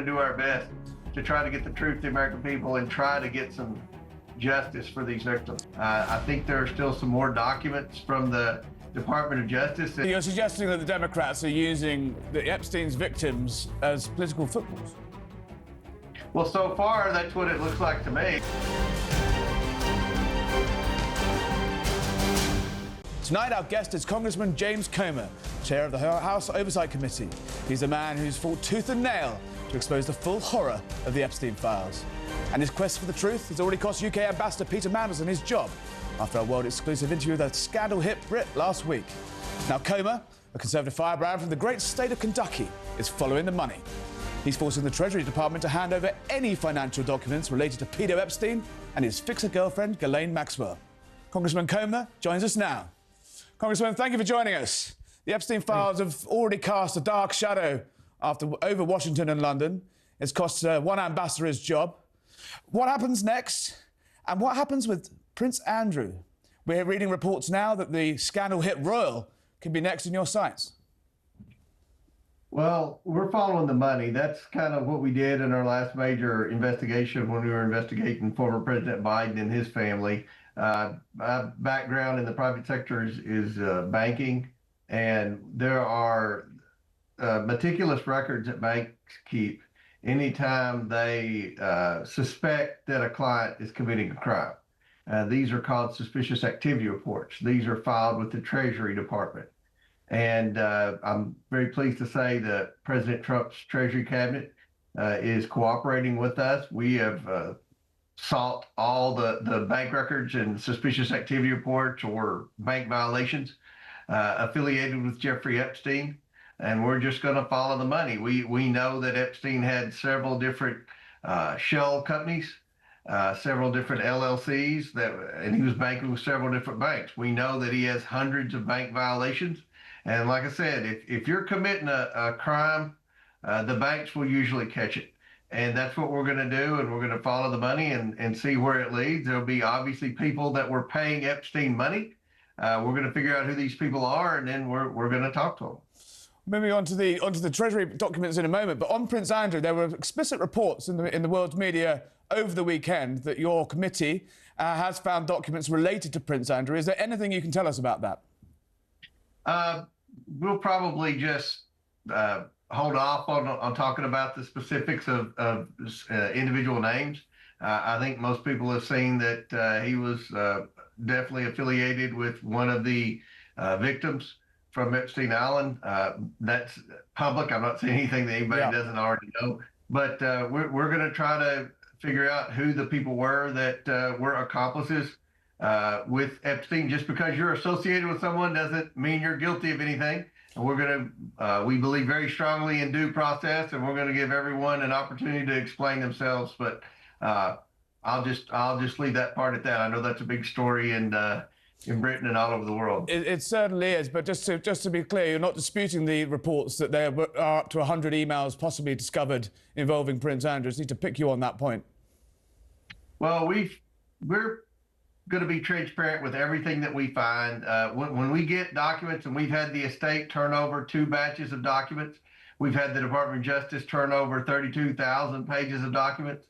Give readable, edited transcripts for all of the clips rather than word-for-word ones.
to do our best to try to get the truth to the American people and try to get some justice for these victims. I think there are still some more documents from the Department of Justice. You're suggesting that the Democrats are using the Epstein's victims as political footballs? Well, so far, that's what it looks like to me. Tonight, our guest is Congressman James Comer, chair of the House Oversight Committee. He's a man who's fought tooth and nail to expose the full horror of the Epstein files. And his quest for the truth has already cost UK Ambassador Peter Mandelson his job after a world-exclusive interview with a scandal-hit Brit last week. Now, Comer, a Conservative firebrand from the great state of Kentucky, is following the money. He's forcing the Treasury Department to hand over any financial documents related to Peter Epstein and his fixer-girlfriend, Ghislaine Maxwell. Congressman Comer joins us now. Congressman, thank you for joining us. The Epstein files have already cast a dark shadow over Washington and London. It's cost one ambassador his job. What happens next? And what happens with Prince Andrew? We're reading reports now that the scandal-hit royal could be next in your sights. Well, we're following the money. That's kind of what we did in our last major investigation when we were investigating former President Biden and his family. My background in the private sector is banking, and there are meticulous records that banks keep anytime they suspect that a client is committing a crime. These are called suspicious activity reports. These are filed with the Treasury Department. And I'm very pleased to say that President Trump's Treasury Cabinet is cooperating with us. We have sought all the bank records and suspicious activity reports or bank violations affiliated with Jeffrey Epstein, and we're just going to follow the money. We know that Epstein had several different shell companies, several different LLCs, and he was banking with several different banks. We know that he has hundreds of bank violations. And like I said, if you're committing a crime, the banks will usually catch it. And that's what we're going to do, and we're going to follow the money and see where it leads. There'll be obviously people that were paying Epstein money. We're going to figure out who these people are, and then we're going to talk to them. Moving on to the Treasury documents in a moment, but on Prince Andrew, there were explicit reports in the world's media over the weekend that your committee has found documents related to Prince Andrew. Is there anything you can tell us about that? We'll probably just hold off on talking about the specifics of individual names. I think most people have seen that he was definitely affiliated with one of the victims from Epstein Island. That's public. I'm not saying anything that anybody doesn't already know, but we're going to try to figure out who the people were that were accomplices with Epstein. Just because you're associated with someone doesn't mean you're guilty of anything. And we're going to, we believe very strongly in due process, and we're going to give everyone an opportunity to explain themselves. But I'll just leave that part at that. I know that's a big story in Britain and all over the world. It certainly is. But just to be clear, you're not disputing the reports that there are up to 100 emails possibly discovered involving Prince Andrew. I just need to pick you on that point. Well, we're going to be transparent with everything that we find. When we get documents, and we've had the estate turn over 2 batches of documents, we've had the Department of Justice turn over 32,000 pages of documents.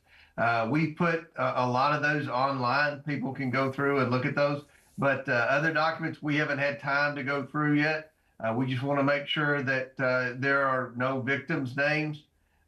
We put a lot of those online. People can go through and look at those. But other documents we haven't had time to go through yet. We just want to make sure that there are no victims' names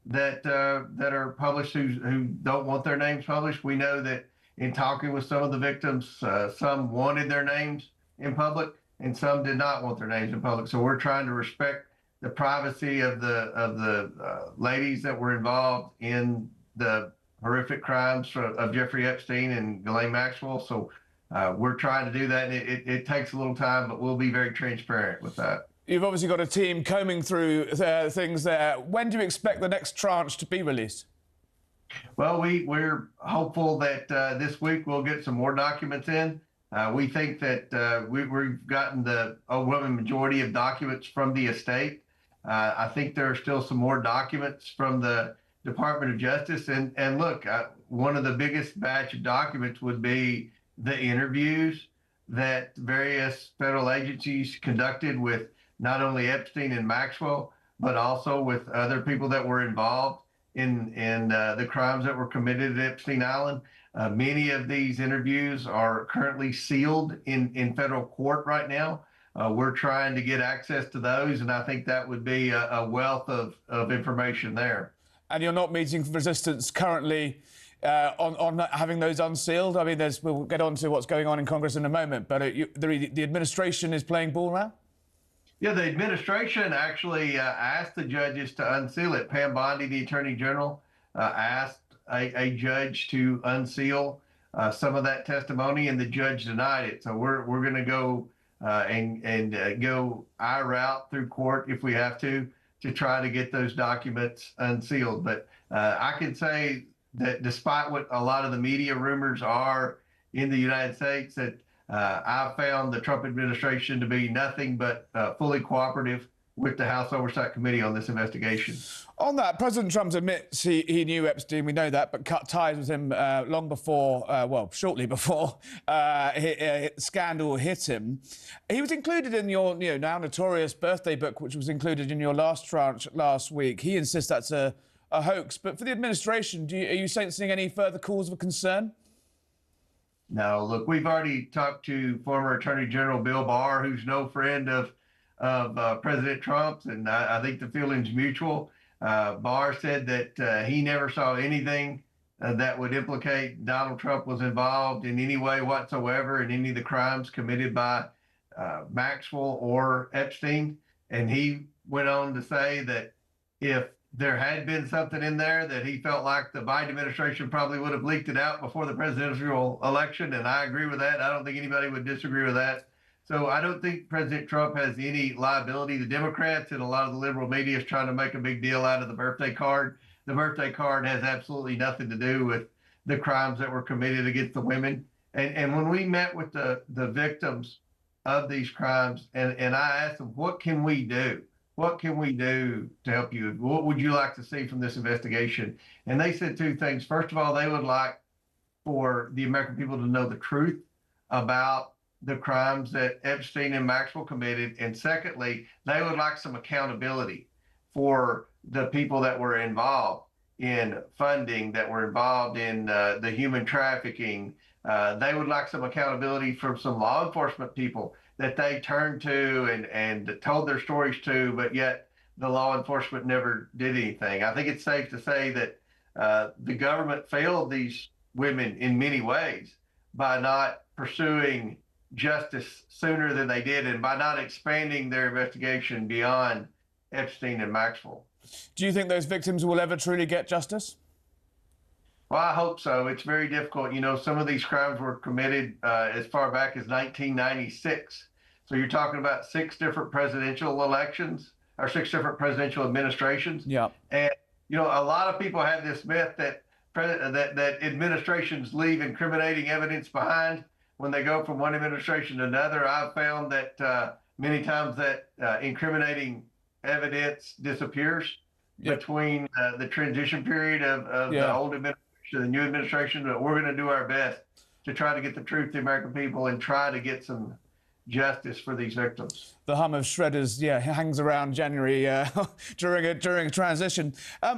that are published who don't want their names published. We know that in talking with some of the victims, some wanted their names in public and some did not want their names in public. So we're trying to respect the privacy of the ladies that were involved in the horrific crimes of Jeffrey Epstein and Ghislaine Maxwell. So we're trying to do that. And it takes a little time, but we'll be very transparent with that. You've obviously got a team combing through things there. When do you expect the next tranche to be released? Well, we're hopeful that this week we'll get some more documents in. We think that we've gotten the overwhelming majority of documents from the estate. I think there are still some more documents from the Department of Justice. And look, one of the biggest batch of documents would be the interviews that various federal agencies conducted with not only Epstein and Maxwell, but also with other people that were involved. in the crimes that were committed at Epstein Island. Many of these interviews are currently sealed in federal court right now. We're trying to get access to those, and I think that would be a wealth of information there. And you're not meeting resistance currently on having those unsealed? I mean, we'll get on to what's going on in Congress in a moment, but the administration is playing ball now? Yeah, the administration actually asked the judges to unseal it. Pam Bondi, the Attorney General, asked a judge to unseal some of that testimony, and the judge denied it. So we're going to go and go our route through court if we have to try to get those documents unsealed. But I can say that despite what a lot of the media rumors are in the United States, that I've found the Trump administration to be nothing but fully cooperative with the House Oversight Committee on this investigation. On that, President Trump admits he knew Epstein, we know that, but cut ties with him long before, shortly before scandal hit him. He was included in your now notorious birthday book, which was included in your last tranche last week. He insists that's a hoax. But for the administration, are you sensing any further cause of concern? No, look, we've already talked to former Attorney General Bill Barr, who's no friend of President Trump's, and I think the feeling's mutual. Barr said that he never saw anything that would implicate Donald Trump was involved in any way whatsoever in any of the crimes committed by Maxwell or Epstein. And he went on to say that if there had been something in there, that he felt like the Biden administration probably would have leaked it out before the presidential election. And I agree with that. I don't think anybody would disagree with that. So I don't think President Trump has any liability. The Democrats and a lot of the liberal media is trying to make a big deal out of the birthday card. The birthday card has absolutely nothing to do with the crimes that were committed against the women. And when we met with the victims of these crimes, and I asked them, what can we do? What can we do to help you? What would you like to see from this investigation? And they said two things. First of all, they would like for the American people to know the truth about the crimes that Epstein and Maxwell committed. And secondly, they would like some accountability for the people that were involved in funding, that were involved in the human trafficking. They would like some accountability from some law enforcement people that they turned to and told their stories to, but yet the law enforcement never did anything. I think it's safe to say that the government failed these women in many ways by not pursuing justice sooner than they did and by not expanding their investigation beyond Epstein and Maxwell. Do you think those victims will ever truly get justice? Well, I hope so. It's very difficult. You know, some of these crimes were committed as far back as 1996. So you're talking about 6 different presidential elections or 6 different presidential administrations. Yeah. And, you know, a lot of people have this myth that that administrations leave incriminating evidence behind when they go from one administration to another. I've found that many times that incriminating evidence disappears between the transition period of the old administration to the new administration. But we're going to do our best to try to get the truth to the American people and try to get some justice for these victims. The hum of shredders, hangs around January during a transition.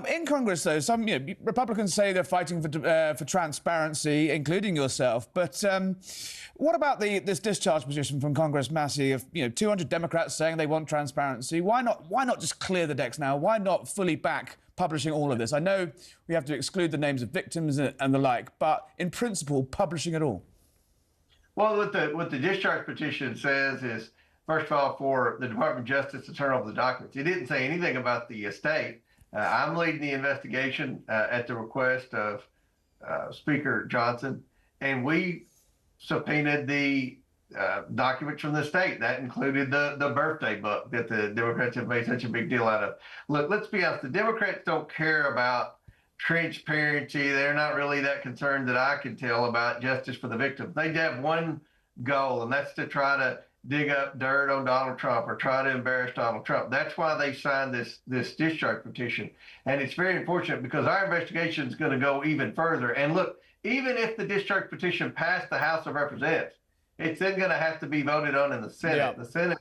In Congress, though, some Republicans say they're fighting for transparency, including yourself. But what about this discharge position from Congress Massey of 200 Democrats saying they want transparency? Why not just clear the decks now? Why not fully back publishing all of this? I know we have to exclude the names of victims and the like, but in principle, publishing it all. Well, what the discharge petition says is, first of all, for the Department of Justice to turn over the documents. It didn't say anything about the estate. I'm leading the investigation at the request of Speaker Johnson, and we subpoenaed the documents from the state. That included the birthday book that the Democrats have made such a big deal out of. Look, let's be honest, the Democrats don't care about transparency. They're not really that concerned that I can tell about justice for the victims. They have one goal, and that's to try to dig up dirt on Donald Trump or try to embarrass Donald Trump. That's why they signed this discharge petition. And it's very unfortunate because our investigation is going to go even further. And look, even if the discharge petition passed the House of Representatives, it's then going to have to be voted on in the Senate. Yeah. The Senate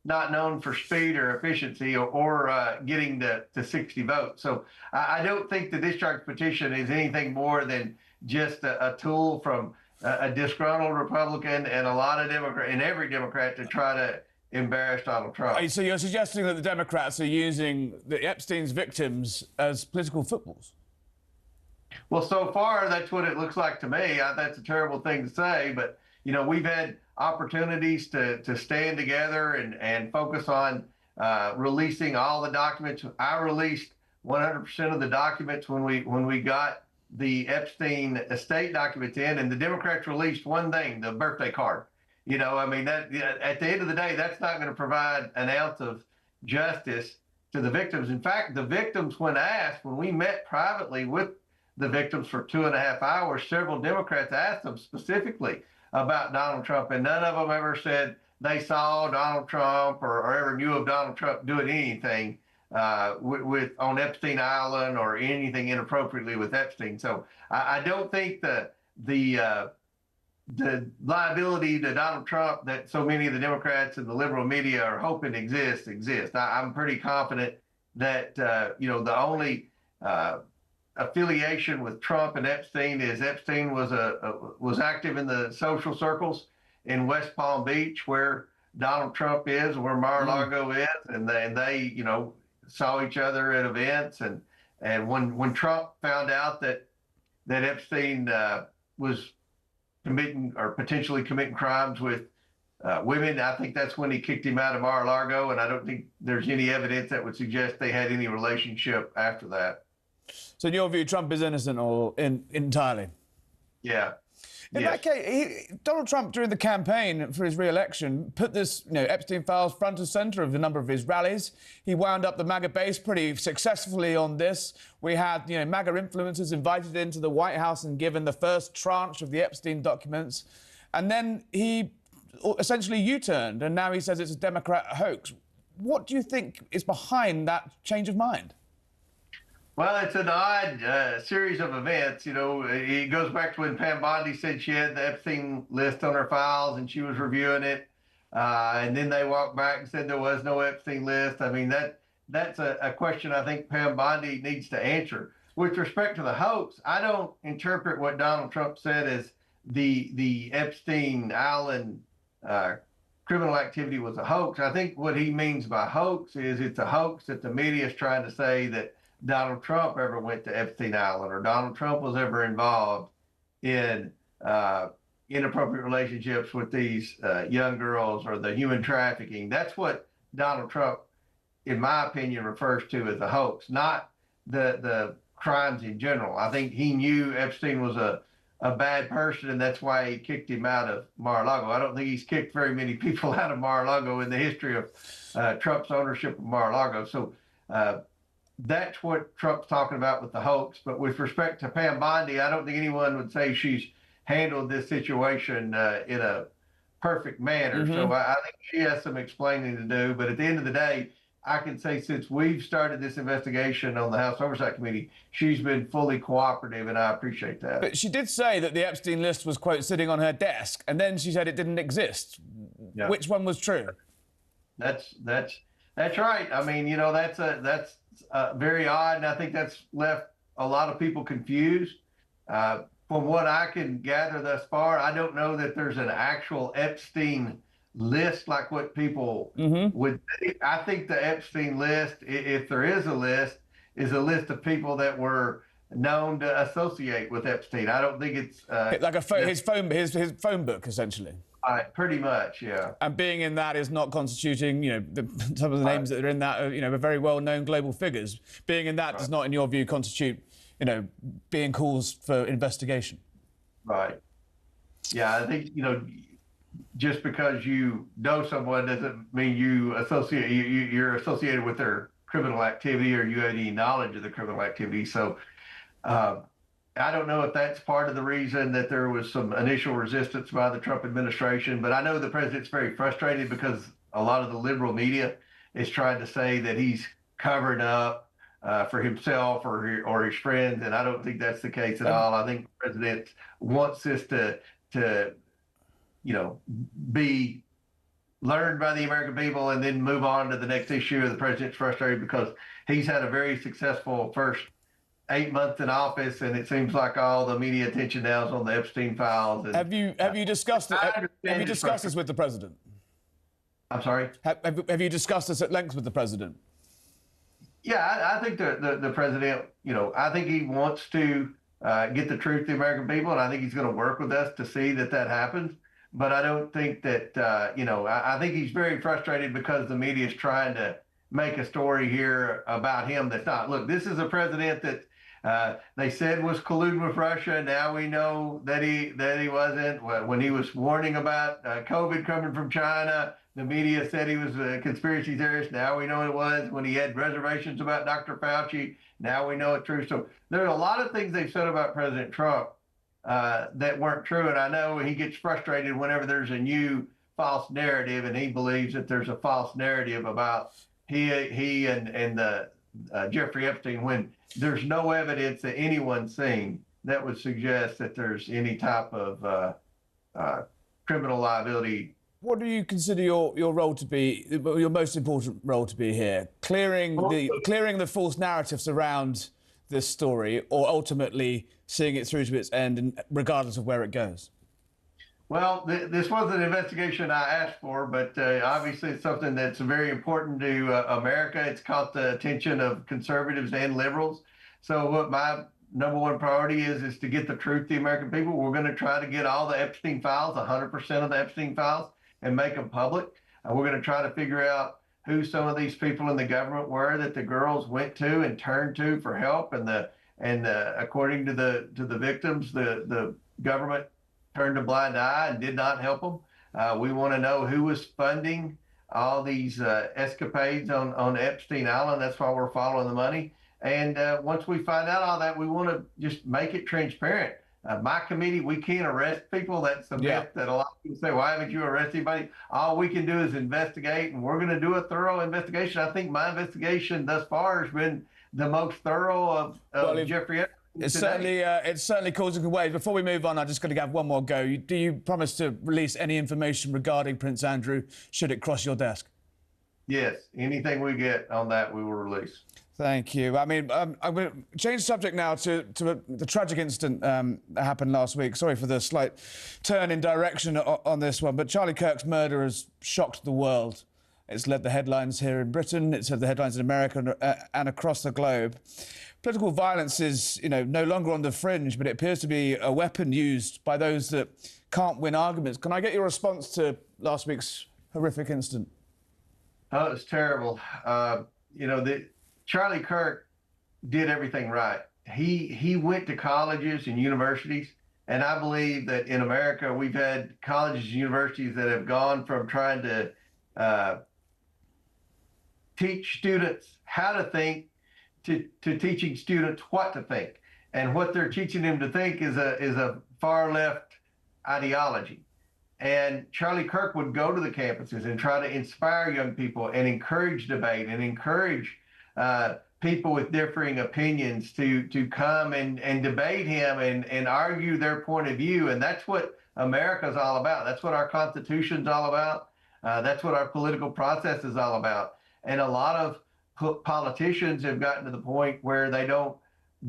not known for speed or efficiency or getting to 60 votes. So I don't think the discharge petition is anything more than just a tool from a disgruntled Republican and a lot of Democrat and every Democrat to try to embarrass Donald Trump. So you're suggesting that the Democrats are using the Epstein's victims as political footballs? Well, so far, that's what it looks like to me. That's a terrible thing to say, but we've had opportunities to stand together and focus on releasing all the documents. I released 100% of the documents when we got the Epstein estate documents in, and the Democrats released one thing: the birthday card. I mean, that at the end of the day, that's not going to provide an ounce of justice to the victims. In fact, the victims, when asked, when we met privately with the victims for 2.5 hours, several Democrats asked them specifically about Donald Trump, and none of them ever said they saw Donald Trump or ever knew of Donald Trump doing anything on Epstein Island or anything inappropriately with Epstein. So I don't think the liability to Donald Trump that so many of the Democrats and the liberal media are hoping exists. I'm pretty confident that the only affiliation with Trump and Epstein is Epstein was active in the social circles in West Palm Beach, where Donald Trump is, where Mar-a-Lago is, and they saw each other at events. And when Trump found out that Epstein was committing or potentially committing crimes with women, I think that's when he kicked him out of Mar-a-Lago, and I don't think there's any evidence that would suggest they had any relationship after that. So in your view, Trump is innocent or entirely? Yeah. In that case, Donald Trump, during the campaign for his re-election, put this, Epstein files front and center of a number of his rallies. He wound up the MAGA base pretty successfully on this. We had, MAGA influencers invited into the White House and given the first tranche of the Epstein documents. And then he essentially U-turned, and now he says it's a Democrat hoax. What do you think is behind that change of mind? Well, it's an odd series of events. It goes back to when Pam Bondi said she had the Epstein list on her files and she was reviewing it. And then they walked back and said there was no Epstein list. I mean, that's a question I think Pam Bondi needs to answer. With respect to the hoax, I don't interpret what Donald Trump said as the Epstein Island criminal activity was a hoax. I think what he means by hoax is it's a hoax that the media is trying to say that Donald Trump ever went to Epstein Island or Donald Trump was ever involved in inappropriate relationships with these young girls or the human trafficking. That's what Donald Trump, in my opinion, refers to as a hoax, not the crimes in general. I think he knew Epstein was a bad person, and that's why he kicked him out of Mar-a-Lago. I don't think he's kicked very many people out of Mar-a-Lago in the history of Trump's ownership of Mar-a-Lago. So that's what Trump's talking about with the hoax. But with respect to Pam Bondi, I don't think anyone would say she's handled this situation in a perfect manner. Mm-hmm. So I think she has some explaining to do. But at the end of the day, I can say since we've started this investigation on the House Oversight Committee, she's been fully cooperative, and I appreciate that. But she did say that the Epstein list was, quote, sitting on her desk, and then she said it didn't exist. Yeah. Which one was true? That's right. I mean, that's very odd, and I think that's left a lot of people confused. From what I can gather thus far, I don't know that there's an actual Epstein list like what people would think. I think the Epstein list, if there is a list, is a list of people that were known to associate with Epstein. I don't think it's like his phone book, essentially. Pretty much, yeah. And being in that is not constituting, some of the names that are in that are, very well-known global figures. Being in that does not, in your view, constitute, being cause for investigation. Right. Yeah, I think, just because you know someone doesn't mean you're associated with their criminal activity or you have any knowledge of the criminal activity. So I don't know if that's part of the reason that there was some initial resistance by the Trump administration, but I know the president's very frustrated because a lot of the liberal media is trying to say that he's covered up for himself or his friends, and I don't think that's the case at all. I think the president wants this to be learned by the American people and then move on to the next issue. The president's frustrated because he's had a very successful first 8 months in office, and it seems like all the media attention now is on the Epstein files. And, have you discussed it? Have you discussed this with the president? I'm sorry? Have you discussed this at length with the president? Yeah, I think the president, I think he wants to get the truth to the American people, and I think he's going to work with us to see that happens. But I don't think that, I think he's very frustrated because the media is trying to make a story here about him that's not. Look, this is a president that they said was colluding with Russia. Now we know that he wasn't. When he was warning about COVID coming from China, the media said he was a conspiracy theorist. Now we know it was. When he had reservations about Dr. Fauci, now we know it's true. So there are a lot of things they've said about President Trump that weren't true. And I know he gets frustrated whenever there's a new false narrative, and he believes that there's a false narrative about he and Jeffrey Epstein, when there's no evidence that anyone's seen that would suggest that there's any type of criminal liability. What do you consider your role to be, your most important role to be here? Clearing the false narratives around this story, or ultimately seeing it through to its end, and regardless of where it goes? Well, this was an investigation I asked for, but obviously it's something that's very important to America. It's caught the attention of conservatives and liberals. So what my number one priority is to get the truth to the American people. We're going to try to get all the Epstein files, 100% of the Epstein files, and make them public. We're going to try to figure out who some of these people in the government were that the girls went to and turned to for help. And according to the victims, the government turned a blind eye and did not help them. We want to know who was funding all these escapades on Epstein Island. That's why we're following the money. And once we find out all that, we want to just make it transparent. My committee, we can't arrest people. That's the myth that a lot of people say, why haven't you arrested anybody? All we can do is investigate, and we're going to do a thorough investigation. I think my investigation thus far has been the most thorough of Jeffrey Epstein. It's certainly causing waves. Before we move on, I'm just going to have one more go. Do you promise to release any information regarding Prince Andrew should it cross your desk? Yes, anything we get on that, we will release. Thank you. I mean, I'm going to change the subject now to the tragic incident that happened last week. Sorry for the slight turn in direction on this one, but Charlie Kirk's murder has shocked the world. It's led the headlines here in Britain, it's led the headlines in America and across the globe. Political violence is, no longer on the fringe, but it appears to be a weapon used by those that can't win arguments. Can I get your response to last week's horrific incident? Oh, it's terrible. Charlie Kirk did everything right. He went to colleges and universities, and I believe that in America we've had colleges and universities that have gone from trying to teach students how to think to teaching students what to think. And what they're teaching them to think is a far left ideology. And Charlie Kirk would go to the campuses and try to inspire young people and encourage debate and encourage people with differing opinions to come and debate him and argue their point of view. And that's what America's all about. That's what our Constitution's all about. That's what our political process is all about. And a lot of politicians have gotten to the point where they don't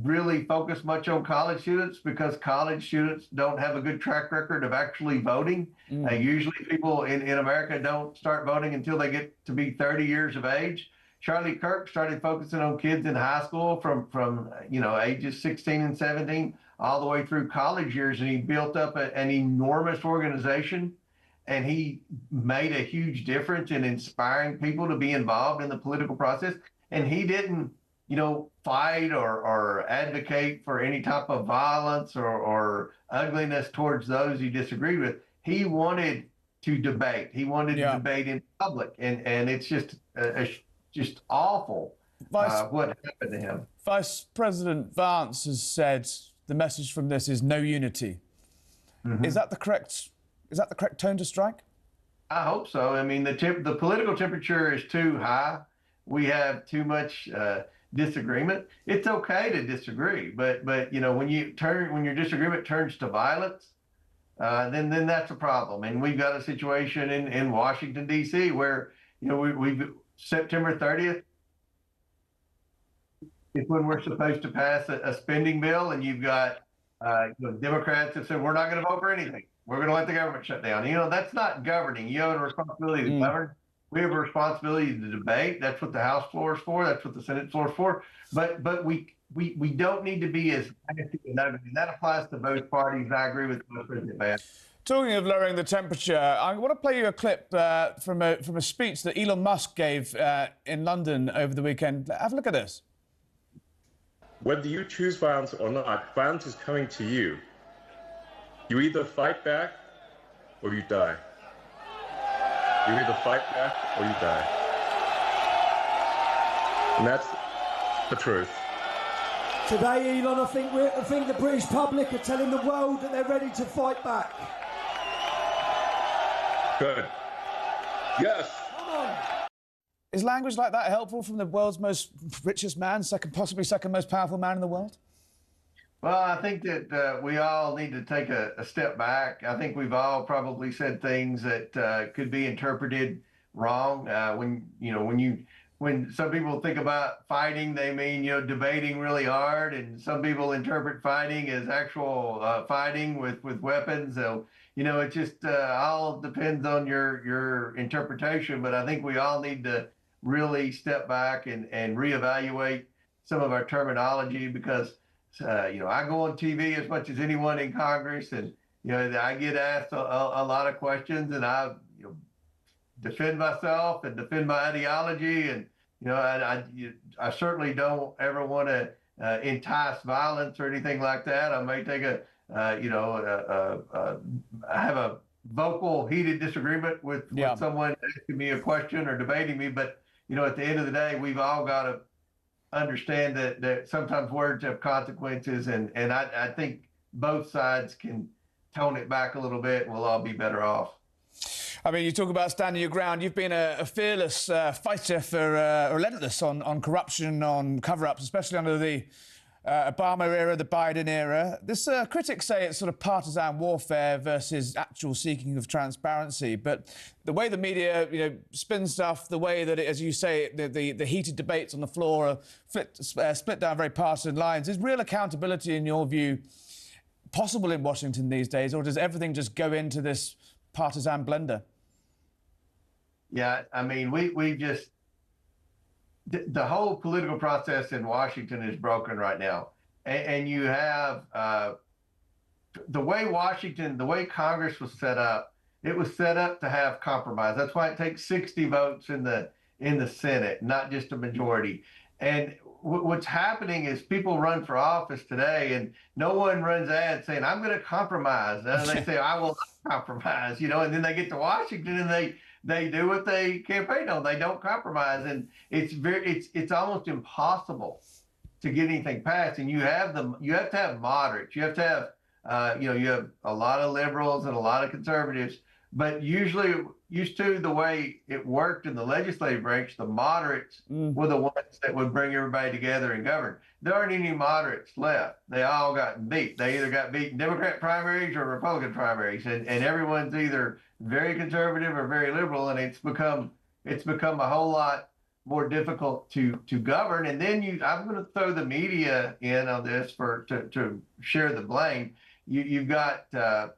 really focus much on college students because college students don't have a good track record of actually voting. Usually people in America don't start voting until they get to be 30 years of age. Charlie Kirk started focusing on kids in high school from ages 16 and 17 all the way through college years, and he built up an enormous organization, and he made a huge difference in inspiring people to be involved in the political process. And he didn't fight or advocate for any type of violence or ugliness towards those he disagreed with. He wanted to debate. He wanted to debate in public, and it's just awful what happened to him. Vice President Vance has said the message from this is no unity. Mm-hmm. Is that the correct tone to strike? I hope so. I mean, the political temperature is too high. We have too much disagreement. It's okay to disagree, but when your disagreement turns to violence, then that's a problem. And we've got a situation in Washington, D.C., where, we've September 30th is when we're supposed to pass a spending bill, and you've got Democrats that said we're not going to vote for anything. We're going to let the government shut down. That's not governing. You have a responsibility to govern. We have a responsibility to debate. That's what the House floor is for. That's what the Senate floor is for. But we don't need to be as nasty and ugly. And that applies to both parties. I agree with President Bass. Talking of lowering the temperature, I want to play you a clip from a speech that Elon Musk gave in London over the weekend. Have a look at this. Whether you choose violence or not, violence is coming to you. You either fight back or you die. You either fight back or you die. And that's the truth. Today, Elon, I think the British public are telling the world that they're ready to fight back. Good. Yes. Come on. Is language like that helpful from the world's most richest man, possibly second most powerful man in the world? Well, I think that we all need to take a step back. I think we've all probably said things that could be interpreted wrong. When some people think about fighting, they mean debating really hard, and some people interpret fighting as actual fighting with weapons. So it just all depends on your interpretation. But I think we all need to really step back and reevaluate some of our terminology, because I go on TV as much as anyone in Congress, and I get asked a lot of questions, and I defend myself and defend my ideology, and I certainly don't ever want to entice violence or anything like that. I may take I have a vocal, heated disagreement with someone asking me a question or debating me, but at the end of the day, we've all got to understand that sometimes words have consequences, and I think both sides can tone it back a little bit, and we'll all be better off. I mean, you talk about standing your ground. You've been a fearless fighter for relentless on corruption, on cover-ups, especially under the Obama era, the Biden era. This critics say it's sort of partisan warfare versus actual seeking of transparency. But the way the media, spin stuff, the way that, as you say, the heated debates on the floor are split down very partisan lines. Is real accountability, in your view, possible in Washington these days, or does everything just go into this partisan blender? Yeah, I mean, we just, the whole political process in Washington is broken right now. And you have the way Congress was set up, it was set up to have compromise. That's why it takes 60 votes in the Senate, not just a majority. And what's happening is people run for office today, and no one runs ads saying, I'm going to compromise. They say, I will not compromise, and then they get to Washington and they do what they campaign on. They don't compromise, and it's almost impossible to get anything passed. And you have to have moderates. You have to have you have a lot of liberals and a lot of conservatives. But used to the way it worked in the legislative branch, the moderates were the ones that would bring everybody together and govern. There aren't any moderates left. They all got beat. They either got beat in Democrat primaries or Republican primaries, and everyone's either very conservative or very liberal, and it's become a whole lot more difficult to govern. And then I'm going to throw the media in on this to share the blame. You've got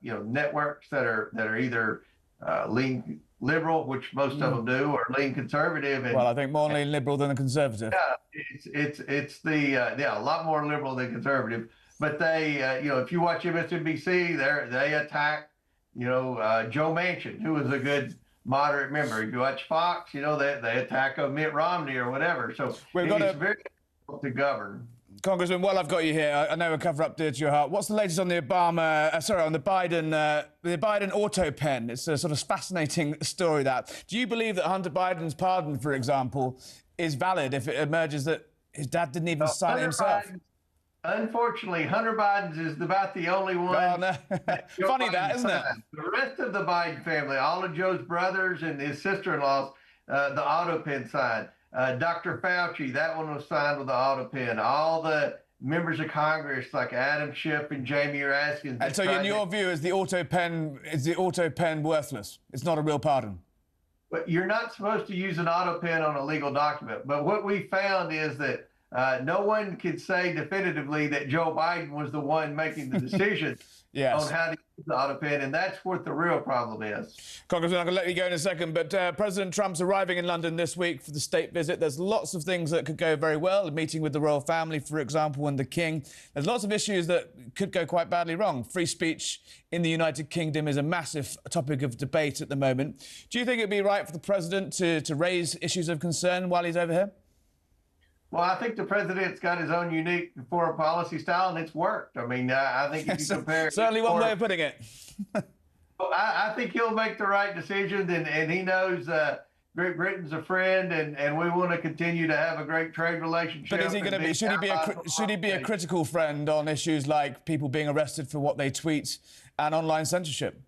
networks that are either lean liberal, which most of them do, or lean conservative. And, well, I think more lean liberal than a conservative. Yeah, it's a lot more liberal than conservative. But they, if you watch MSNBC, they attack Joe Manchin, who was a good moderate member. If you watch Fox, they attack Mitt Romney or whatever. So it's very difficult to govern. Congressman, while I've got you here, I know a cover-up dear to your heart. What's the latest on the Biden auto pen? It's a sort of fascinating story, that. Do you believe that Hunter Biden's pardon, for example, is valid if it emerges that his dad didn't even sign it himself? Unfortunately, Hunter Biden's is about the only one. Oh, no. Funny that, isn't it? The rest of the Biden family, all of Joe's brothers and his sister-in-laws, the auto pen signed. Dr. Fauci, that one was signed with the auto pen. All the members of Congress like Adam Schiff and Jamie Raskins. And so, in your view, is the auto pen worthless? It's not a real pardon. But you're not supposed to use an auto pen on a legal document. But what we found is that no one could say definitively that Joe Biden was the one making the decision on how to use the auto pen, and that's what the real problem is. Congressman, I'm going to let you go in a second, but President Trump's arriving in London this week for the state visit. There's lots of things that could go very well, a meeting with the royal family, for example, and the King. There's lots of issues that could go quite badly wrong. Free speech in the United Kingdom is a massive topic of debate at the moment. Do you think it'd be right for the president to raise issues of concern while he's over here? Well, I think the president's got his own unique foreign policy style, and it's worked. I mean, I think if you compare... Certainly one way of putting it. I think he'll make the right decisions, and he knows Great Britain's a friend, and we want to continue to have a great trade relationship. But is he going to be? Should he be a critical friend on issues like people being arrested for what they tweet and online censorship?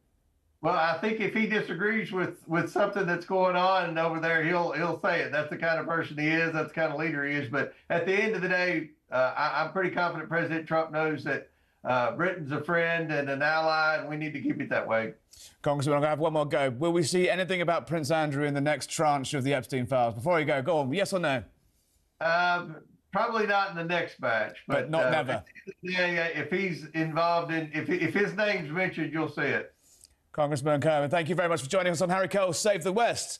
Well, I think if he disagrees with something that's going on over there, he'll say it. That's the kind of person he is. That's the kind of leader he is. But at the end of the day, I'm pretty confident President Trump knows that Britain's a friend and an ally, and we need to keep it that way. Congressman, I'm going to have one more go. Will we see anything about Prince Andrew in the next tranche of the Epstein files? Before you go on, yes or no? Probably not in the next batch. But not never. Yeah, if he's involved in, if his name's mentioned, you'll see it. Congressman Comer, thank you very much for joining us on Harry Cole's Save the West.